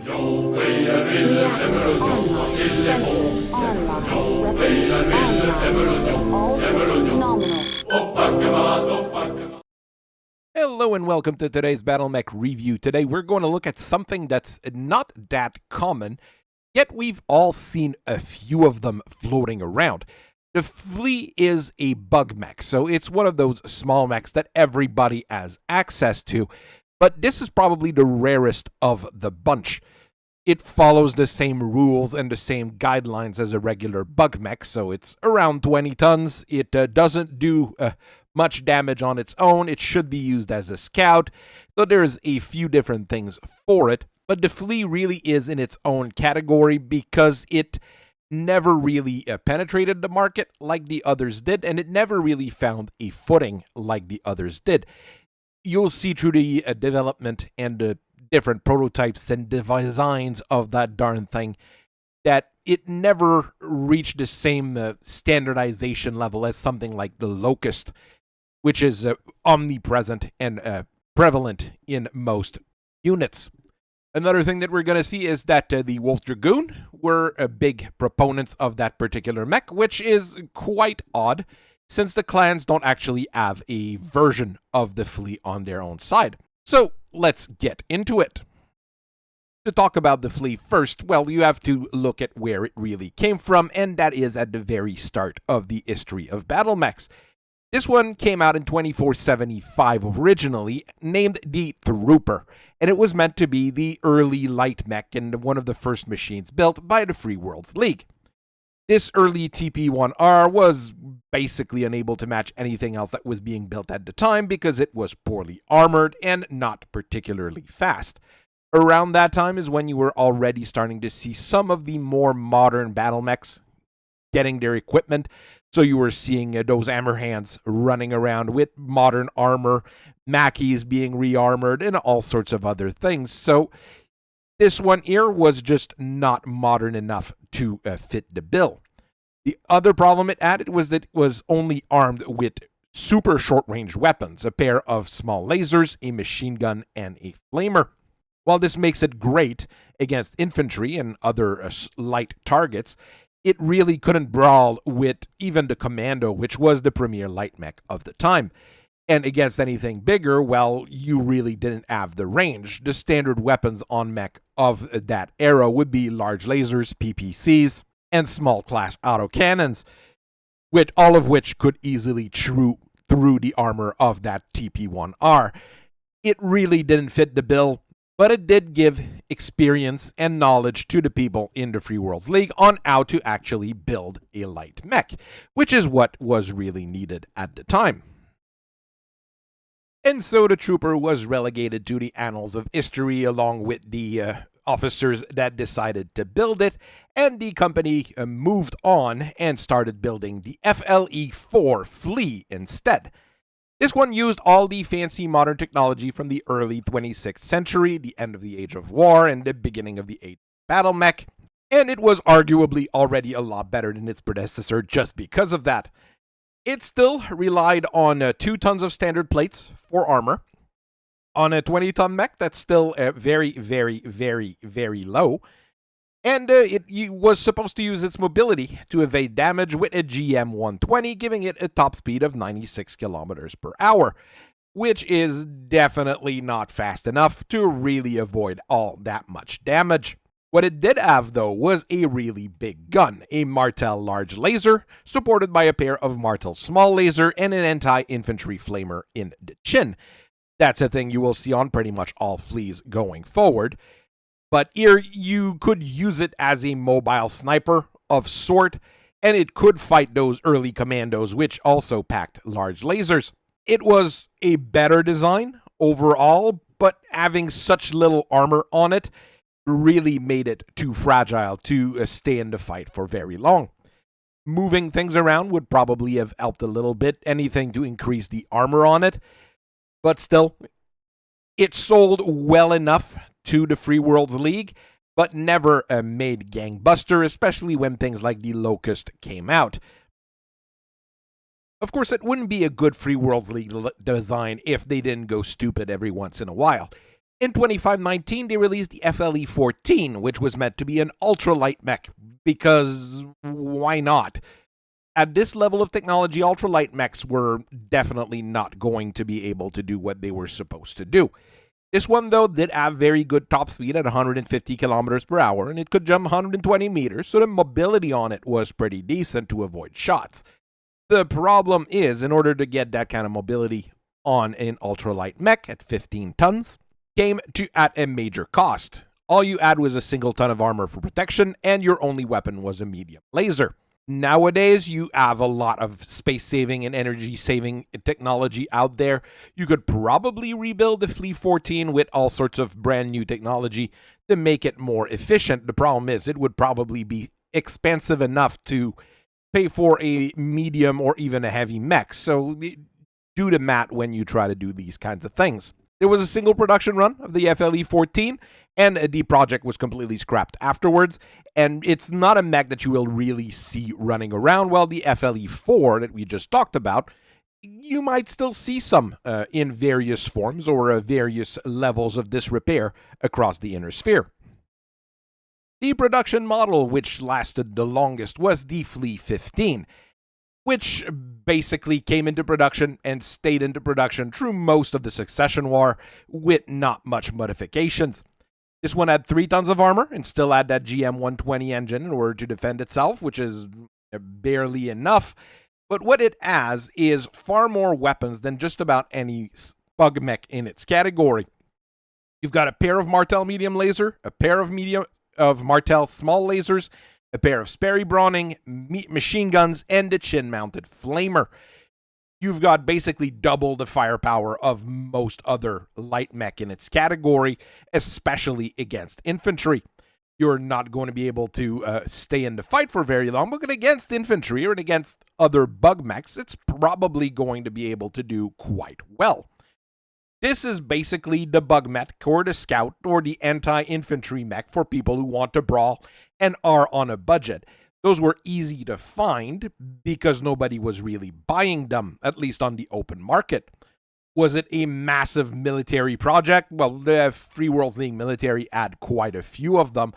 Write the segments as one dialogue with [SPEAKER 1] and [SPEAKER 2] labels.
[SPEAKER 1] Jo Freja ville Schemmerunjong, till emot. Jo Freja ville Schemmerunjong, Schemmerunjong. Oppakamad.
[SPEAKER 2] Hello and welcome to today's BattleMech review. Today we're going to look at something that's not that common, yet we've all seen a few of them floating around. The Flea is a bug mech, so it's one of those small mechs that everybody has access to, but this is probably the rarest of the bunch. It follows the same rules and the same guidelines as a regular bug mech, so it's around 20 tons. It doesn't do much damage on its own. It should be used as a scout, so there's a few different things for it. But the Flea really is in its own category because it never really penetrated the market like the others did, and it never really found a footing like the others did. You'll see through the development and the different prototypes and designs of that darn thing that it never reached the same standardization level as something like the Locust, which is omnipresent and prevalent in most units. Another thing that we're going to see is that the Wolf Dragoon were big proponents of that particular mech, which is quite odd since the clans don't actually have a version of the Flea on their own side. So let's get into it. To talk about the Flea first, well, you have to look at where it really came from, and that is at the very start of the history of BattleMechs. This one came out in 2475 originally, named the Trooper, and it was meant to be the early light mech and one of the first machines built by the Free Worlds League. This early TP-1R was basically unable to match anything else that was being built at the time because it was poorly armored and not particularly fast. Around that time is when you were already starting to see some of the more modern battle mechs getting their equipment. So you were seeing those hammerhands running around with modern armor, Mackies being re-armored, and all sorts of other things. So this one here was just not modern enough to fit the bill. The other problem it added was that it was only armed with super short-range weapons, a pair of small lasers, a machine gun, and a flamer. While this makes it great against infantry and other light targets, it really couldn't brawl with even the Commando, which was the premier light mech of the time. And against anything bigger, well, you really didn't have the range. The standard weapons on mech of that era would be large lasers, PPCs, and small class autocannons, with all of which could easily chew through the armor of that TP-1R. It really didn't fit the bill, but it did give experience and knowledge to the people in the Free Worlds League on how to actually build a light mech, which is what was really needed at the time. And so the Trooper was relegated to the annals of history along with the officers that decided to build it, and the company moved on and started building the FLE-4 Flea instead. This one used all the fancy modern technology from the early 26th century, the end of the Age of War, and the beginning of the Age of BattleMech, and it was arguably already a lot better than its predecessor just because of that. It still relied on 2 tons of standard plates for armor. On a 20-ton mech, that's still very, very, very, very low. And it was supposed to use its mobility to evade damage with a GM-120, giving it a top speed of 96 kilometers per hour, which is definitely not fast enough to really avoid all that much damage. What it did have, though, was a really big gun, a Martel large laser, supported by a pair of Martel small laser and an anti-infantry flamer in the chin. That's a thing you will see on pretty much all Fleas going forward. But here, you could use it as a mobile sniper of sort, and it could fight those early commandos, which also packed large lasers. It was a better design overall, but having such little armor on it really made it too fragile to stay in the fight for very long. Moving things around would probably have helped a little bit, anything to increase the armor on it, but still, it sold well enough to the Free Worlds League, but never made gangbuster, especially when things like the Locust came out. Of course, it wouldn't be a good Free Worlds League design if they didn't go stupid every once in a while. In 2519, they released the FLE-14, which was meant to be an ultralight mech, because why not? At this level of technology, ultralight mechs were definitely not going to be able to do what they were supposed to do. This one, though, did have very good top speed at 150 kilometers per hour, and it could jump 120 meters, so the mobility on it was pretty decent to avoid shots. The problem is, in order to get that kind of mobility on an ultralight mech at 15 tons, came to at a major cost. All you had was a single ton of armor for protection, and your only weapon was a medium laser. Nowadays, you have a lot of space-saving and energy-saving technology out there. You could probably rebuild the Flea 14 with all sorts of brand new technology to make it more efficient. The problem is, it would probably be expensive enough to pay for a medium or even a heavy mech. So do the math when you try to do these kinds of things. There was a single production run of the FLE-14, and the project was completely scrapped afterwards, and it's not a mech that you will really see running around. While the FLE-4 that we just talked about, you might still see some in various forms or various levels of disrepair across the inner sphere. The production model which lasted the longest was the Flea 15, which basically came into production and stayed into production through most of the Succession War with not much modifications. This one had 3 tons of armor and still had that GM120 engine in order to defend itself, which is barely enough. But what it has is far more weapons than just about any bug mech in its category. You've got a pair of Martel medium laser, a pair of Martel small lasers, a pair of Sperry Browning machine guns, and a chin-mounted flamer. You've got basically double the firepower of most other light mech in its category, especially against infantry. You're not going to be able to stay in the fight for very long, but against infantry or against other bug mechs, it's probably going to be able to do quite well. This is basically the bug mech or the scout or the anti-infantry mech for people who want to brawl and are on a budget. Those were easy to find because nobody was really buying them, at least on the open market. Was it a massive military project? Well, the Free Worlds League military had quite a few of them,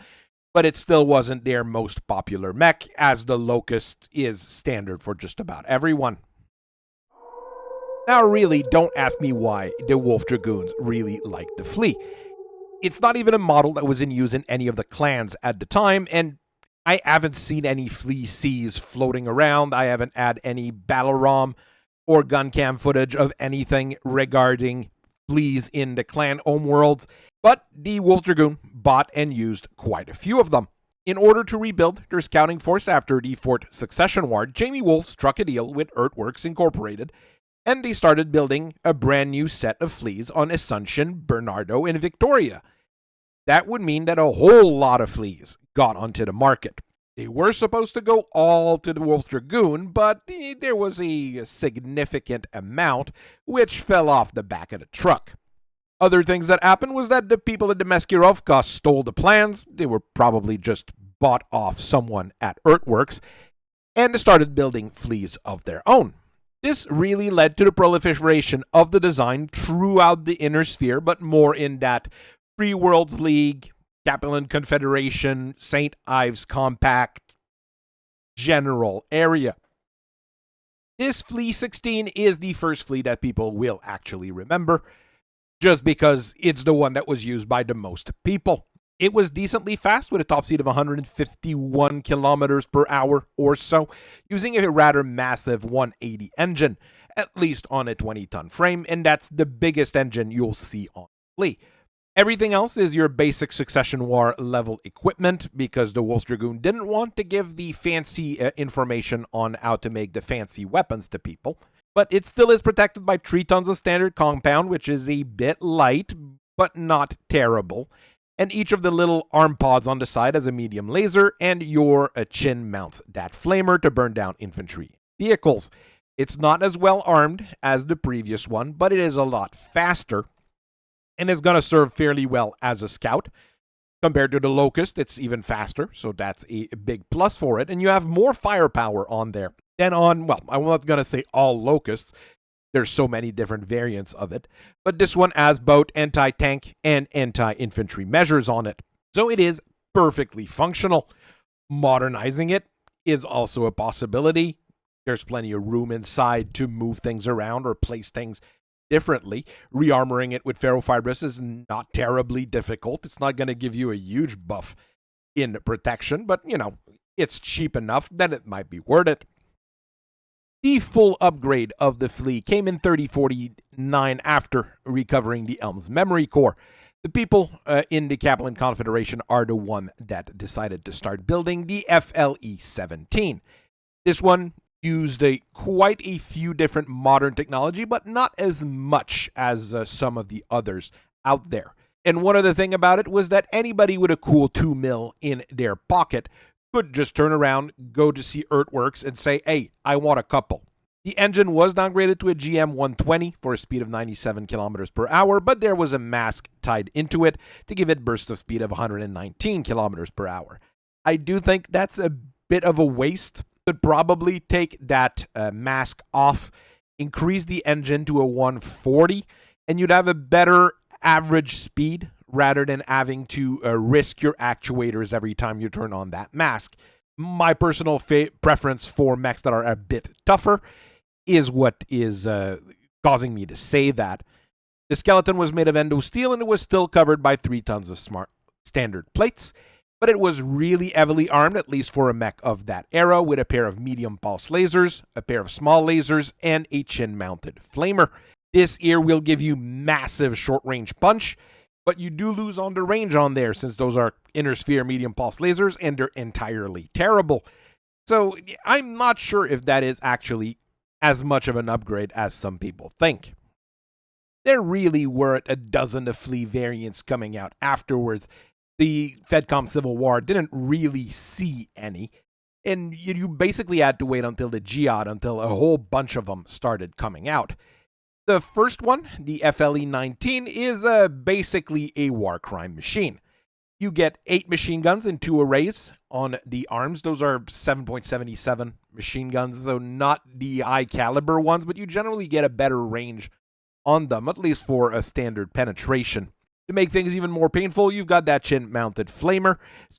[SPEAKER 2] but it still wasn't their most popular mech, as the Locust is standard for just about everyone. Now, really, don't ask me why the Wolf Dragoons really liked the Flea. It's not even a model that was in use in any of the clans at the time, and I haven't seen any Flea Cs floating around. I haven't had any battle ROM or gun cam footage of anything regarding Fleas in the clan homeworlds, but the Wolf Dragoon bought and used quite a few of them. In order to rebuild their scouting force after the Fort Succession War, Jamie Wolf struck a deal with Earthworks Incorporated, and they started building a brand new set of Fleas on Assumption, Bernardo, and Victoria. That would mean that a whole lot of Fleas got onto the market. They were supposed to go all to the Wolf Dragoon, but there was a significant amount which fell off the back of the truck. Other things that happened was that the people at the Mechwarrior stole the plans. They were probably just bought off someone at Earthworks and started building Fleas of their own. This really led to the proliferation of the design throughout the inner sphere, but more in that Free Worlds League, Capellan Confederation, St. Ives Compact general area. This Flea 16 is the first Flea that people will actually remember, just because it's the one that was used by the most people. It was decently fast with a top speed of 151 kilometers per hour or so, using a rather massive 180 engine, at least on a 20-ton frame, and that's the biggest engine you'll see on Flea. Everything else is your basic Succession War level equipment, because the Wolf Dragoon didn't want to give the fancy information on how to make the fancy weapons to people. But it still is protected by 3 tons of standard compound, which is a bit light, but not terrible. And each of the little arm pods on the side has a medium laser, and your chin mounts that flamer to burn down infantry vehicles. It's not as well armed as the previous one, but it is a lot faster, and is going to serve fairly well as a scout. Compared to the Locust, it's even faster, so that's a big plus for it. And you have more firepower on there than on, well, I'm not going to say all Locusts, There's so many different variants of it, but this one has both anti-tank and anti-infantry measures on it, so it is perfectly functional. Modernizing it is also a possibility. There's plenty of room inside to move things around or place things differently. Rearmoring it with ferrofibrous is not terribly difficult. It's not going to give you a huge buff in protection, but, you know, it's cheap enough that it might be worth it. The full upgrade of the Flea came in 3049 after recovering the Elm's memory core. The people in the Kaplan Confederation are the one that decided to start building the FLE-17. This one used quite a few different modern technology, but not as much as some of the others out there. And one other thing about it was that anybody with a cool 2 mil in their pocket could just turn around, go to see Earthworks, and say, hey, I want a couple. The engine was downgraded to a GM 120 for a speed of 97 kilometers per hour, but there was a mask tied into it to give it burst of speed of 119 kilometers per hour. I do think that's a bit of a waste. Could probably take that mask off, increase the engine to a 140, and you'd have a better average speed rather than having to risk your actuators every time you turn on that mask. My personal preference for mechs that are a bit tougher is what is causing me to say that. The skeleton was made of endo steel and it was still covered by 3 tons of standard plates, but it was really heavily armed, at least for a mech of that era, with a pair of medium pulse lasers, a pair of small lasers, and a chin-mounted flamer. This here will give you massive short-range punch, but you do lose on the range on there since those are inner sphere medium pulse lasers and they're entirely terrible. So I'm not sure if that is actually as much of an upgrade as some people think. There really weren't a dozen of Flea variants coming out afterwards. The FedCom Civil War didn't really see any, and you basically had to wait until the Jihad until a whole bunch of them started coming out. The first one, the FLE-19, is basically a war crime machine. You get 8 machine guns in 2 arrays on the arms. Those are 7.77 machine guns, so not the high caliber ones, but you generally get a better range on them, at least for a standard penetration. To make things even more painful, you've got that chin-mounted flamer.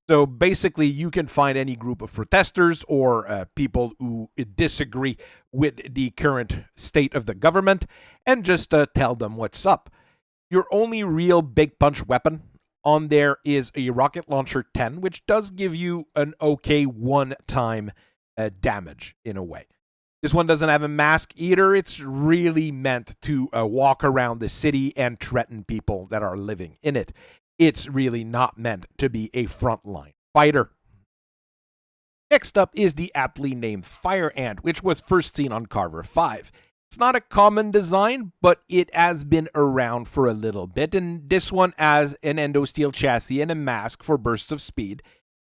[SPEAKER 2] So basically, you can find any group of protesters or people who disagree with the current state of the government and just tell them what's up. Your only real big punch weapon on there is a rocket launcher 10, which does give you an okay one-time damage in a way. This one doesn't have a mask either. It's really meant to walk around the city and threaten people that are living in it. It's really not meant to be a frontline fighter. Next up is the aptly named Fire Ant, which was first seen on Carver 5. It's not a common design, but it has been around for a little bit, and this one has an endo-steel chassis and a mask for bursts of speed,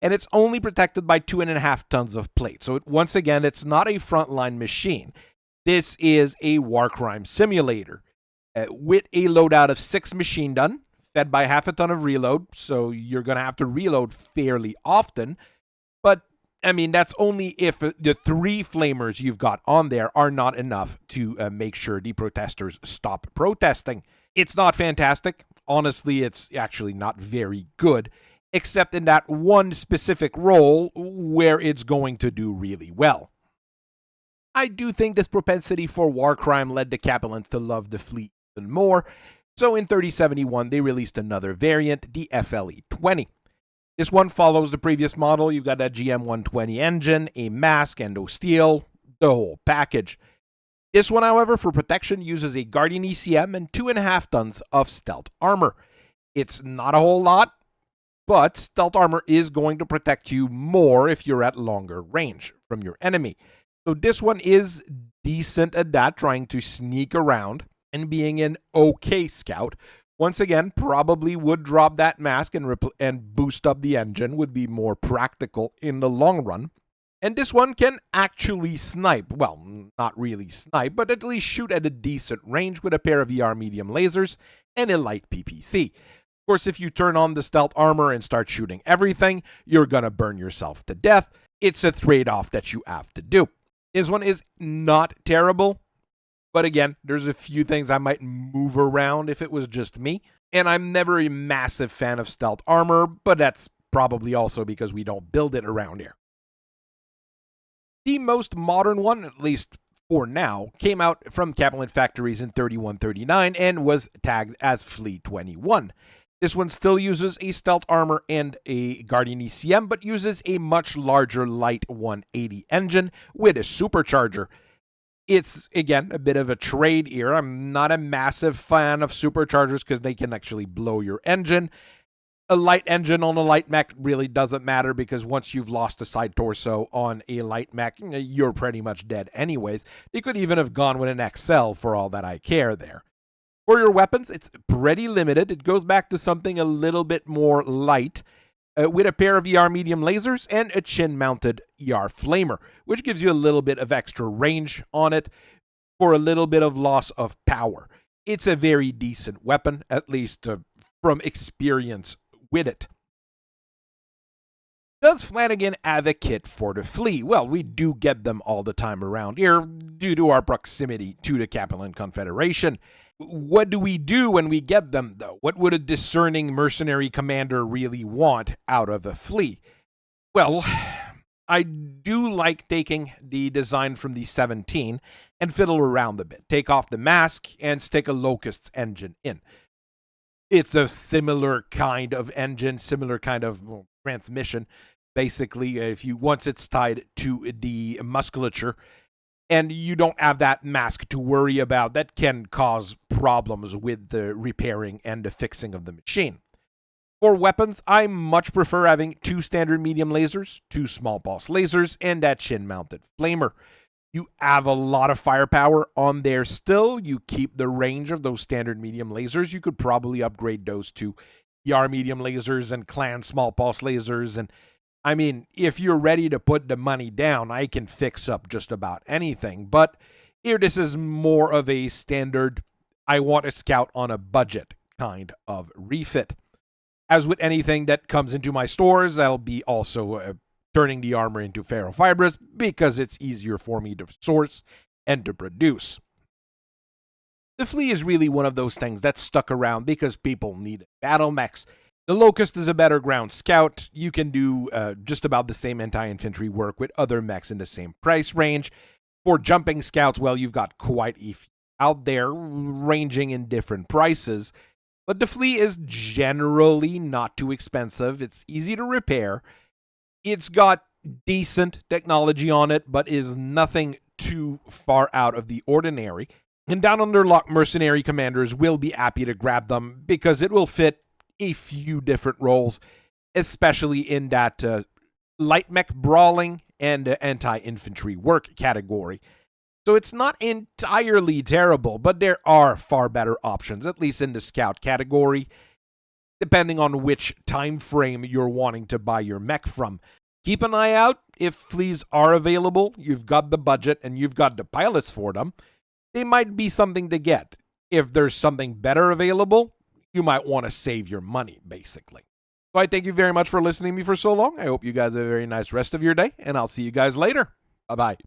[SPEAKER 2] and it's only protected by 2.5 tons of plate. So once again, it's not a frontline machine. This is a war crime simulator with a loadout of 6 machine gun, fed by 0.5 ton of reload, so you're going to have to reload fairly often, but I mean, that's only if the 3 flamers you've got on there are not enough to make sure the protesters stop protesting. It's not fantastic. Honestly, it's actually not very good, except in that one specific role where it's going to do really well. I do think this propensity for war crime led the Capellans to love the Flea even more, so in 3071 they released another variant, the FLE-20. This one follows the previous model. You've got that GM 120 engine, a mask, endo steel, the whole package. This one, however, for protection uses a Guardian ECM and 2.5 tons of stealth armor. It's not a whole lot, but stealth armor is going to protect you more if you're at longer range from your enemy. So this one is decent at that, trying to sneak around and being an okay scout. Once again, probably would drop that mask and boost up the engine, would be more practical in the long run. And this one can actually snipe. Well, not really snipe, but at least shoot at a decent range with a pair of ER medium lasers and a light PPC. Of course, if you turn on the stealth armor and start shooting everything, you're going to burn yourself to death. It's a trade-off that you have to do. This one is not terrible. But again, there's a few things I might move around if it was just me. And I'm never a massive fan of stealth armor, but that's probably also because we don't build it around here. The most modern one, at least for now, came out from Kaplan Factories in 3139 and was tagged as Flea 21. This one still uses a stealth armor and a Guardian ECM, but uses a much larger light 180 engine with a supercharger. It's, again, a bit of a trade here. I'm not a massive fan of superchargers because they can actually blow your engine. A light engine on a light mech really doesn't matter because once you've lost a side torso on a light mech, you're pretty much dead anyways. They could even have gone with an XL for all that I care there. For your weapons, it's pretty limited. It goes back to something a little bit more light, with a pair of ER medium lasers and a chin-mounted ER flamer, which gives you a little bit of extra range on it for a little bit of loss of power. It's a very decent weapon, at least from experience with it. Does Flanagan have a kit for the Flea? Well, we do get them all the time around here due to our proximity to the Capellan Confederation. What do we do when we get them, though? What would a discerning mercenary commander really want out of a Flea? Well, I do like taking the design from the 17 and fiddle around a bit. Take off the mask and stick a Locust's engine in. It's a similar kind of engine, similar kind of transmission. Basically, once it's tied to the musculature, and you don't have that mask to worry about, that can cause problems with the repairing and the fixing of the machine. For weapons, I much prefer having 2 standard medium lasers, 2 small pulse lasers, and that chin-mounted flamer. You have a lot of firepower on there still. You keep the range of those standard medium lasers. You could probably upgrade those to ER medium lasers and clan small pulse lasers. And I mean, if you're ready to put the money down, I can fix up just about anything. But here, this is more of a standard, I want a scout on a budget kind of refit. As with anything that comes into my stores, I'll be also turning the armor into ferrofibrous because it's easier for me to source and to produce. The Flea is really one of those things that stuck around because people needed battle mechs. The Locust is a better ground scout. You can do just about the same anti-infantry work with other mechs in the same price range. For jumping scouts, well, you've got quite a few out there ranging in different prices. But the Flea is generally not too expensive. It's easy to repair. It's got decent technology on it, but is nothing too far out of the ordinary. And Down Under Lock mercenary commanders will be happy to grab them because it will fit a few different roles, especially in that light mech brawling and anti-infantry work category. So it's not entirely terrible, but there are far better options, at least in the scout category, depending on which time frame you're wanting to buy your mech from. Keep an eye out. If Fleas are available, you've got the budget and you've got the pilots for them, they might be something to get. If there's something better available, you might want to save your money, basically. So I thank you very much for listening to me for so long. I hope you guys have a very nice rest of your day, and I'll see you guys later. Bye-bye.